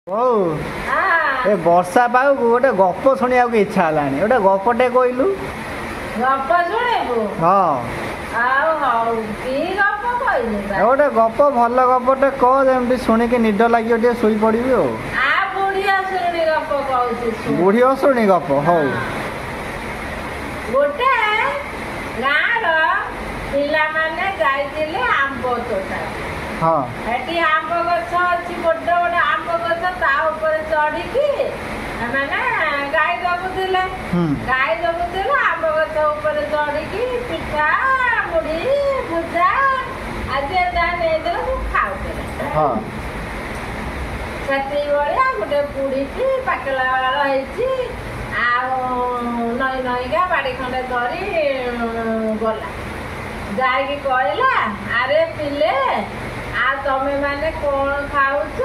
ए वर्षा पाऊ गोटे गप शुणा इच्छा है गोटे गपटे कहलु गप शुणु गोटे गप भल गपटे कह जमी शुणिकी निद लगे शोई पड़ी बुढ़ी शुणी गप हौ गोटे गाँव पिला माने जाइतिले आंब तोटा हाँ एटी आंब गछ अछि बड़ बड़ आंब गछ ता ऊपर चढ़िकी माने गाय जगुतिले आंब गछ ऊपर चढ़िकी पिठा मुढ़ी भुजा आज दाने दे खाउतिले हाँ सती बड़िया गोटे बुढ़ी पाकला रही नई नईका बाड़ी खंडे धरी गला जाइकी कहला अरे पिले आ तमे माने कौन खाऊच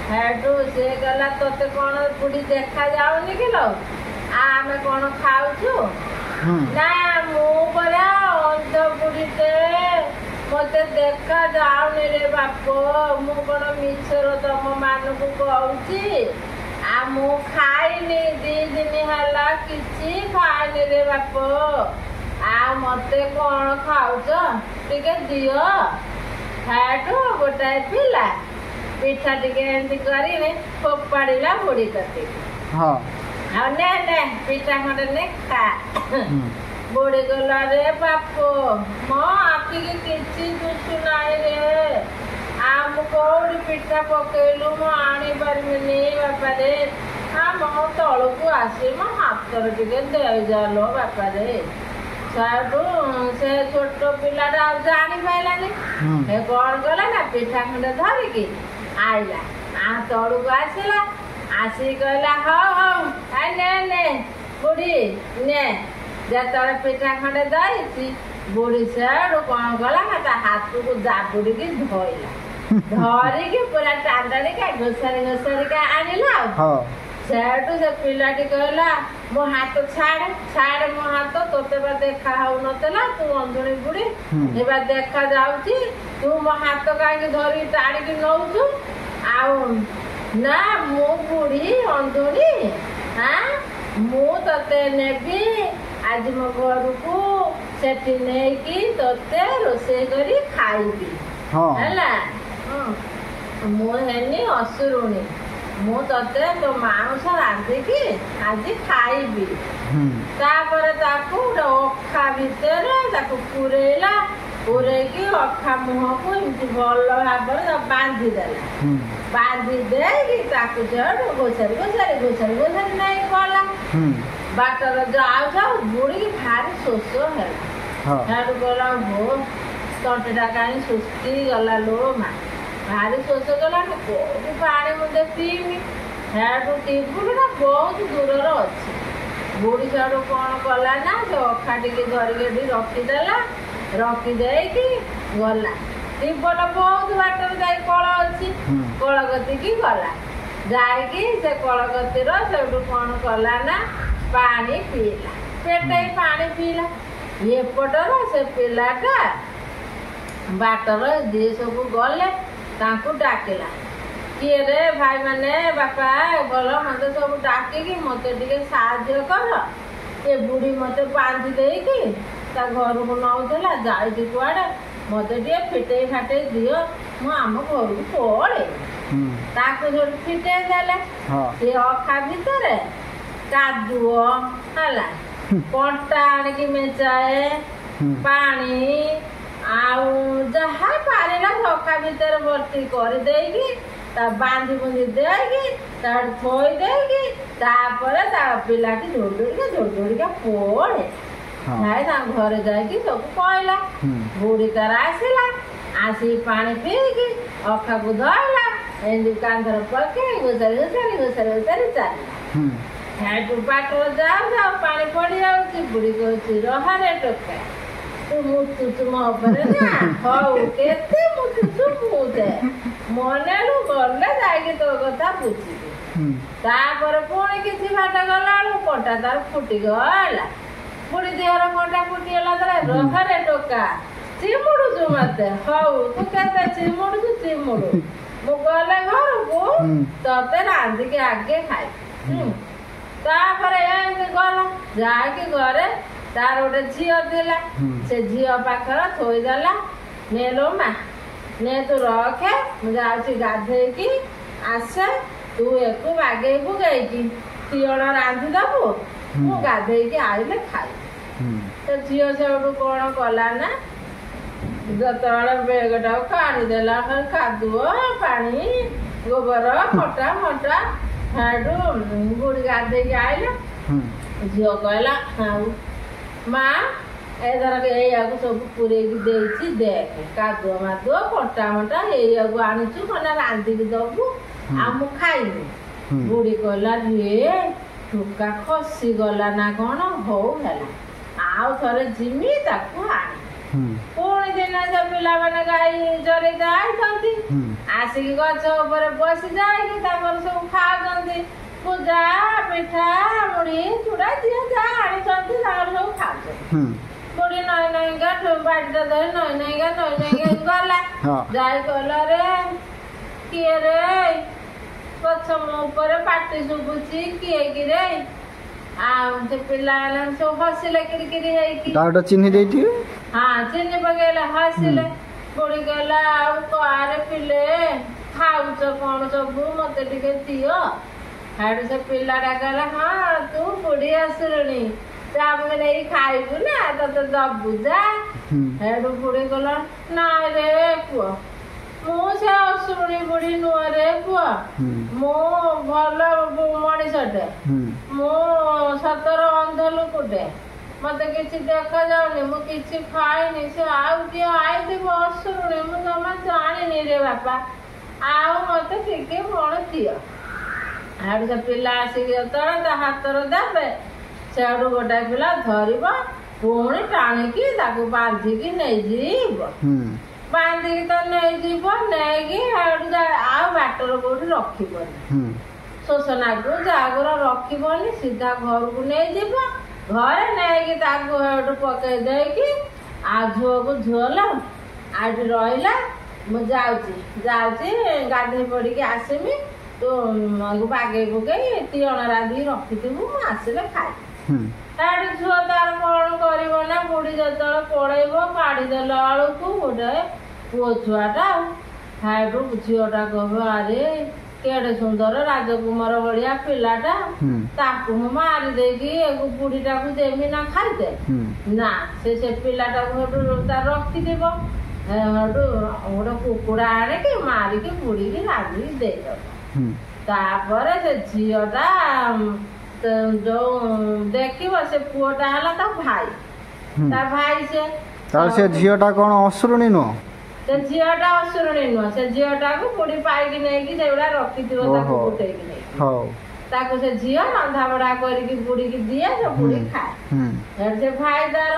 हेटू से गला तोते कौन बुढ़ी देखा जाऊनी कि लो आमे कौन खाऊचु ना मु परा अंध बुढ़ीते मते देखा जाऊनी रे बाप मु कौन मिछर तम मानकु कहूची आ मु खाइनी 2 दिन हला किछि खाइनी रे बाप आ मते कौन खाऊच टिके दियो हेटू गोटाए पिला पिठा टिके एमती करी फोपाड़िला बुढ़ी कति हाँ ने पिठा खंडे ने खा बुढ़ी गला रे बाप मो आखि की किछि दुसु नाई रे आ मु कोड़ी पिठा पकेलु मो आनी परमिनी बापा रे आ मो तळकु आसी मो हाथ टिके दे जालो बापा रे से छोट पिलाटा जानी पाइलानी कौन कला ना पिठा खंडे धरिकी आइला आ तड़ू को आसला आसी कहला हौ ने बुढ़ी ने जतरे पिठा खंडे दई बुढ़ी से कौन कला ना ता हाथ को जाबुड़ी की धोइला धरिकी पूरा टांडड़ी का घोसारी का आनिला सेठू से पिलाटी कहला मो हाथ छाड़ मो हाथ तोते बा देखा हौ नतला तू अंधुणी बुढ़ी एबा देखा जाउची तू मो हाथ काहे धरी टाड़ी की नौचु आउ ना मो बुढ़ी अंधुणी हां मो तते नेबी आज मो घर को सेठी नै की तते रोसे करी खाइबी हां हला मो हेनी असुरुणी मु तते तो मांस रांधिकी आज खाइबी तापर ताकू अखा भितर ताकू पुरेला पुरेकी अखा मुह को एमती भल भाव बांधी देला बांधी देकी ताकू जड़ घोसारी नहीं गला बाटर जाऊ बुढ़ी भारी शोष है गला हो तंटेटा कहीं सुस्ती गला लो माँ भारी शोष गला कोई पानी मुझे पीमी हेटू टेबुलटा बहुत दूर अच्छी बुढ़ी साडू कौन कला ना जो अखा टिके धरिकी रखीदेला रखीदे गला टीबल बहुत बाटर जा कल अच्छी कल गतिकी गला जाइकी से कल गतिर सेठू कौन कला ना पानी पीला पेटे पानी पीला एपटर से पिलाटा बाटर जी सब गले ताकू डाकिला किए रे भाई माने बापा बोल मत सब डाकिकी मत टिके साहाଯ୍ୟ कर ए बुढ़ी मत बांधी देकी ता घर को नौला जाइकी कुआड़े मत टे फिटे फाटे दियो मु आम घर को पड़े ताकू जो फिटे देले से अखा भितर कादुओ हला कंटा आनिकी मेचाए पानी आउ जहा पारिला अखा भितर भर्ती कर देकी बांधी बुंधी देगी थोई देगी तापर ता पिलाटी दौड़ पड़े नाई घर जाइकी सब कहला बुढ़ी तार आसला आसी पानी पीकी अखा को धरला एमती कांधर पके घोसारी चलला हेटू बाटर जाऊ पानी पड़ी जाऊँ बुढ़ी कहूँ रहारे टोका तू मुतुचु मो ଉପରେ ନା ହଉ କେତେ ମୁତୁଚୁ ମୁତେ ମନେରୁ ଗଲେ ଯାଇକି ତୋ କଥା ବୁଝିବି ତାପରେ ପୁଣି କିଛି ବାଟ ଗଲା ବେଳକୁ କଣ୍ଟା ତାର ଫୁଟିଗଲା ବୁଢ଼ୀ ଦେହର କଣ୍ଟା ଫୁଟିଗଲା ତାର ରହରେ ଟୋକା ଚିମୁଡୁଛୁ ମତେ ହଉ ତୁ କେତେ ଚିମୁଡୁଛୁ ଚିମୁଡୁ ମୁଁ ଗଲେ ଘରକୁ ତତେ ରାନ୍ଧିକି ଆଗେ ଖାଇ। ତାପରେ ଏମିତି ଗଲା ଯାଇକି ଘରେ ତାର ଗୋଟେ ଝିଅ ଥିଲା ସେ ଝିଅ ପାଖରେ ଥୋଇଦେଲା ନେଲୋ ମା ନେ ତୁ ରଖେ ମୁଁ ଯାଉଛି ଗାଧେଇକି ଆସେ ତୁ ଏକୁ ବାଗେଇ ବୁଗେଇକି ତିଅଣ ରାନ୍ଧିଦବୁ ମୁଁ ଗାଧେଇକି ଆଇଲେ ଖାଇ। ସେ ଝିଅ ସେଠୁ କଣ କଲା ନା ଯେତେବେଳେ ବେଗଟାକୁ କାଢିଦେଲା କାଦୁଅ ପାଣି ଗୋବର ଫଟା ଫଟା ସେଠୁ ବୁଢୀ ଗାଧେଇକି ଆଇଲେ ଝିଅ କହିଲା ଆଉ ମା ଏଥର ଏଇଆକୁ ସବୁ ପୁରେଇକି ଦେଇଛି ଦେଖେ କାଦୁଅ ମାଦୁଅ ଫଟା ମଟା ଏଇଆକୁ ଆଣିଛୁ ମାନେ ରାନ୍ଧିକି ଦବୁ ଆଉ ମୁଁ ଖାଇବି। ବୁଢୀ କହିଲା ରେ ଟୁକା ଖସିଗଲା ନା କଣ ହଉ ହେଲା ଆଉ ଥରେ ଯିମି ତାକୁ ଆଣି। ପୁଣି ଦିନ ସେ ପିଲାମାନେ ଗାଈ ଚରେଇ ଯାଇଛନ୍ତି ଆସିକି ଗଛ ଉପରେ ବସି ଯାଇକି ତାଙ୍କର ସବୁ ଖାଉଛନ୍ତି ପୂଜା ପିଠା ମୁଢି ଚୁଡା ଯିଏ ଯାହା ଆଣିଛନ୍ତି ତାଙ୍କର ସବୁ ଖାଉଛନ୍ତି। ବୁଢୀ ନଈ ନଈକା ବାଡ଼ିଟା ଧରି ନଈ ନଈକା ଗଲା ଯାଇ କହିଲା ରେ କିଏ ରେ ଗଛ ମୋ ଉପରେ ପାଟି ଶୁଭୁଛି କିଏ କିରେ ଆଉ ସେ ପିଲାମାନେ ସବୁ ହସିଲେ କିରିକିରି ହେଇକି ଚିହ୍ନି ଦେଇଥିବେ। ହଁ ଚିନି ପକେଇଲେ ହସିଲେ। ବୁଢୀ କହିଲା ଆଉ କୁଆରେ ପିଲେ ଖାଉଛ କଣ ସବୁ ମତେ ଟିକେ ଦିଅ। ସେଠୁ ସେ ପିଲାଟା କହିଲା ହଁ ତୁ ବୁଢୀ ଆସିଲୁଣି ଆମେ ନେଇ ଖାଇବୁ ନା ତତେ ଦବୁ ଯା। ସେଠୁ ବୁଢୀ କହିଲା ନାଇଁ ରେ ପୁଅ ମୁଁ ସେ ଅସୁରୁଣୀ ବୁଢୀ ନୁହଁ ରେ ପୁଅ ମୁଁ ଭଲ ମଣିଷଟେ ମୁଁ ସତର ଅନ୍ଧ ଲୋକଟେ ମତେ କିଛି ଦେଖାଯାଉନି ମୁଁ କିଛି ଖାଇନି ସେ ଆଉ କିଏ ଆଇଥିବ ଅସୁରୁଣୀ ମୁଁ ଜମା ଜାଣିନି ରେ ବାପା ଆଉ ମତେ ଟିକେ କଣ ଦିଅ। ସେଠୁ ସେ ପିଲା ଆସିକି ଯେତେବେଳେ ତା ହାତରେ ଦେବେ ସେଠୁ ଗୋଟାଏ ପିଲା ଧରିବ ପୁଣି ଟାଣିକି ତାକୁ ବାନ୍ଧିକି ନେଇଯିବ। ବାନ୍ଧିକି ତ ନେଇଯିବ ନେଇକି ଆଉ ବାଟର କୋଉଠି ରଖିବନି ଶୋଷଣାକୁ ଜାଗର ରଖିବନି ସିଧା ଘରକୁ ନେଇଯିବ। ଘରେ ନେଇକି ତାକୁ ସେଠୁ ପକେଇ ଦେଇକି ଆଉ ଝୁଅକୁ ଝୁଅଲ ଆଉଠି ରହିଲା ମୁଁ ଯାଉଛି ଗାଧେଇ ପଡିକି ଆସିମି ତୁ ବାଗେଇ ବୁଗେଇ ତିଅଣ ରାନ୍ଧିକି ରଖିଥିବୁ ମୁଁ ଆସିଲେ ଖାଇବି। ତାଠୁ ଝୁଅ ତାର କଣ କରିବ ନା ବୁଢୀ ଯେତେବେଳେ ପଳେଇବ କାଢିଦେଲା ବେଳକୁ ଗୋଟେ ପୁଅ ଛୁଆଟା ଆଉ ଝିଅଟା କହିବ ଆରେ କେଡେ ସୁନ୍ଦର ରାଜକୁମାର ଭଳିଆ ପିଲାଟା ତାକୁ ମୁଁ ମାରି ଦେଇକି ବୁଢୀଟାକୁ ଦେମି ନା ଖାଇଦେ ନା ସେ ପିଲାଟାକୁ ସେଠୁ ତାର ରଖିଥିବ ସେଠୁ ଗୋଟେ କୁକୁଡ଼ା ଆଣିକି ମାରିକି ବୁଢୀକି ରାନ୍ଧିକି ଦେଇଦବ। ତାପରେ ସେ ଝିଅଟା ଯୋଉ ଦେଖିବ ସେ ପୁଅଟା ହେଲା ତା ଭାଇ ସେ ଝିଅଟା କଣ ଅସୁରୁଣୀ ନୁହଁ ସେ ଝିଅଟା ଅସୁରୁଣୀ ନୁହଁ ସେ ଝିଅଟାକୁ ବୁଢୀ ପାଇକି ନେଇକି ସେଗୁଡା ରଖିଥିବ ତାକୁ ଗୋଟେଇକି ନେଇକି ତାକୁ ସେ ଝିଅ ରନ୍ଧା ବଢା କରିକି ବୁଢୀକି ଦିଏ ସେ ବୁଢୀ ଖାଏ। ସେଠୁ ସେ ଭାଇ ତାର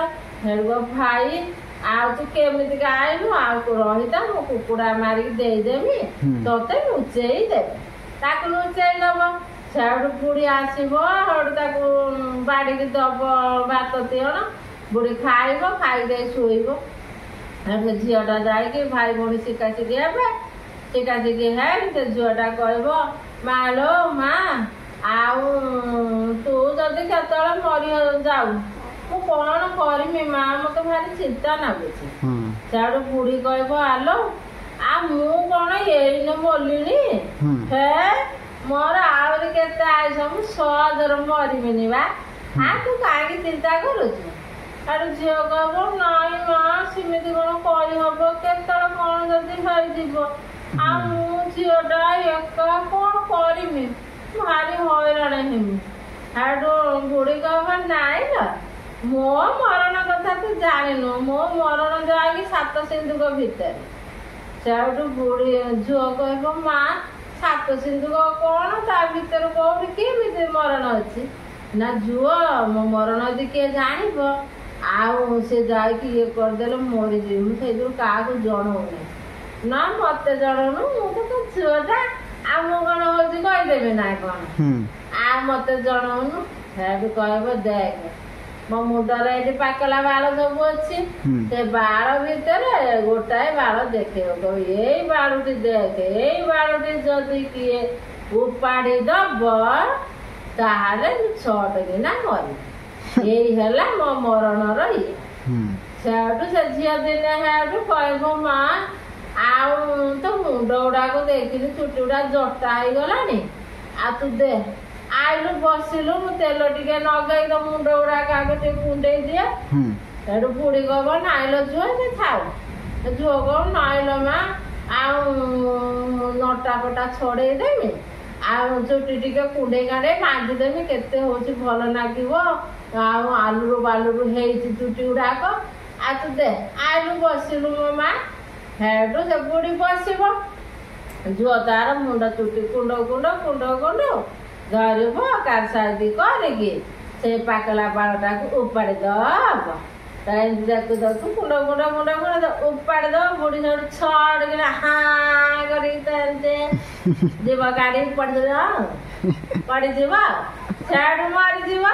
ଭାଇ ଆଉ ତୁ କେମିତିକା ଆଇଲୁ ଆଉ ରହିଥା ମୁଁ କୁକୁଡ଼ା ମାରିକି ଦେଇଦେମି ତତେ ଲୁଚେଇ ଦେବି। ତାକୁ ଲୁଚେଇ ଦବ ସେଠୁ ବୁଢୀ ଆସିବ ସେଠୁ ତାକୁ ବାଡିକି ଦବ ଭାତ ତିଅଣ ବୁଢୀ ଖାଇବ ଖାଇଦେଇ ଶୋଇବ। ସେ ଝିଅଟା ଯାଇକି ଭାଇ ଭଉଣୀ ଶିଖାଶିଖି ହେବେ ଶିଖାଶିଖି ହେଇ ସେ ଝିଅଟା କହିବ ମାଲୋ ମା ଆଉ ତୁ ଯଦି କେତେବେଳେ ମରି ଯାଉ ମୁଁ କଣ କରିମି ମା ମତେ ଭାରି ଚିନ୍ତା ଲାଗୁଛି। ସେଠୁ ବୁଢୀ କହିବ ଆଲୋ ଆଉ ମୁଁ କଣ ଏଇନେ ମଲିଣି ହେ ମୋର ଆହୁରି କେତେ ଆୟୁଷ ମୁଁ ସହଜରେ ମରିବିନି ବା ତୁ କାହିଁକି ଚିନ୍ତା କରୁଛୁ। ସେଠୁ ଝିଅ କହିବ ନାଇଁ ମା ସେମିତି କଣ କରିହବ କେତେବେଳେ କଣ ଯଦି ହେଇଯିବ ଆଉ ମୁଁ ଝିଅଟା ଏକା କଣ କରିମି ଭାରି ହଇରାଣ ହେମି। ସେଠୁ ବୁଢୀ କହିବ ନାଇଁ ନା ମୋ ମରଣ କଥା ତୁ ଜାଣିନୁ ମୋ ମରଣ ଯାଇକି 7 ସିନ୍ଧୁକ ଭିତରେ। ସେଠୁ ବୁଢୀ ଝିଅ କହିବ ମା 7 ସିନ୍ଧୁକ କଣ ତା ଭିତରେ କୋଉଠି କେମିତି ମରଣ ଅଛି ନା ଝୁଅ ମୋ ମରଣ ଯଦି କିଏ ଜାଣିବ ଆଉ ସେ ଯାଇକି ଇଏ କରିଦେଲେ ମରିଯିବି ମୁଁ ସେଇଥିରୁ କାହାକୁ ଜଣଉନି ନା ମତେ ଜଣଉନୁ ମୁଁ ତ ତୋ ଝିଅଟା ଆଉ ମୁଁ କଣ ହଉଛି କହିଦେବି ନା କଣ ଆଉ ମତେ ଜଣଉନୁ। ସେଠୁ କହିବ ଦେଖ ମୋ ମୁଣ୍ଡରେ ଏଠି ପାକଲା ବାଳ ସବୁ ଅଛି ସେ ବାଳ ଭିତରେ ଗୋଟାଏ ବାଳ ଦେଖେଇବ ଏଇ ବାଳଟି ଦେଖେ ଏଇ ବାଳଟି ଯଦି କିଏ ଉପାଡ଼ି ଦବ ତାହେଲେ ଛଟ କିନା ମରି ଏଇ ହେଲା ମୋ ମରଣର ଇଏ ସେଠୁ ସେ ଝିଅ ଦିନେ ହେଠୁ କହିବ ମା ଆଉ ତ ମୁଣ୍ଡ ଗୁଡାକ ଦେଖିଲି ଚୁଟି ଗୁଡା ଜଟା ହେଇଗଲାଣି ଆଉ ତୁ ଦେ ଆଇଲୁ ବସିଲୁ ମୁଁ ତେଲ ଟିକେ ନଗେଇ ତ ମୁଣ୍ଡ ଗୁଡାକ ଆଗ ଟିକେ କୁଣ୍ଡେଇ ଦିଏ ସେଠୁ ବୁଢୀ କହିବ ନାଇଲ ଝୁଅ ସେ ଥାଉ ଝୁଅ କହିବ ନାଇଲ ମା ଆଉ ନଟା ଫଟା ଛଡେଇ ଦେମି ଆଉ ଚୁଟି ଟିକେ କୁଣ୍ଡେଇ କାଣ୍ଡେଇ ମାଜିଦେମି କେତେ ହଉଛି ଭଲ ଲାଗିବ ଆଉ ଆଲୁରୁ ବାଲୁରୁ ହେଇଛି ଚୁଟି ଗୁଡାକ ଆଉ ତୁ ଦେ ଆଇଲୁ ବସିଲୁ ମୋ ମା ହେଠୁ ସେ ବୁଢୀ ବସିବ ଝୁଅ ତାର ମୁଣ୍ଡ ଚୁଟି କୁଣ୍ଡ କୁଣ୍ଡ କୁଣ୍ଡ କୁଣ୍ଡ ଧରିବ କାରସାଦି କରିକି ସେ ପାକଲା ବାଳଟାକୁ ଉପାଡ଼ି ଦବ ଏମିତି ଦେଖୁ ଦେଖୁ କୁଣ୍ଡ କୁଣ୍ଡ କୁଣ୍ଡ କୁଣ୍ଡ ଉପାଡ଼ି ଦବ ବୁଢୀ ସେଠୁ ଛଡକିନା ହାଁ କରିକି ଏମିତି ଯିବ ଗାଡି ପଡିଯିବ ସେଠୁ ମରିଯିବ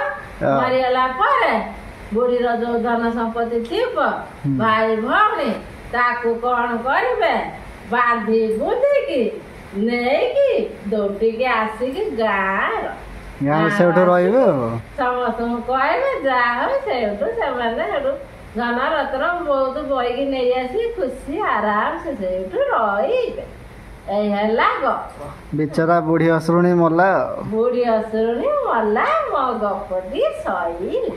ମରିଗଲା ପରେ ବୁଢୀର ଯୋଉ ଧନ ସମ୍ପତ୍ତି ଥିବ ଭାଇ ଭଉଣୀ ତାକୁ କଣ କରିବେ ବାନ୍ଧି ବୁନ୍ଧିକି ନେଇକି ଦୌଡ଼ିକି ଆସିକି ଗାଁର ସେଇଠୁ ରହିବେ ସମସ୍ତଙ୍କୁ କହିବେ ଯାହା ହଉ ସେଇଠୁ ସେମାନେ ସେଠୁ ଧନ ରତ୍ନ ବହୁତ ବହିକି ନେଇ ଆସି ଖୁସି ଆରାମ ସେ ସେଇଠୁ ରହିବେ ଏଇ ହେଲା ଗପ ବିଚରା ବୁଢୀ ଅସୁରୁଣୀ ମଲା ବୁଢୀ ଅସୁରୁଣୀ ମଲା ମୋ ଗପଟି ସଇଲା।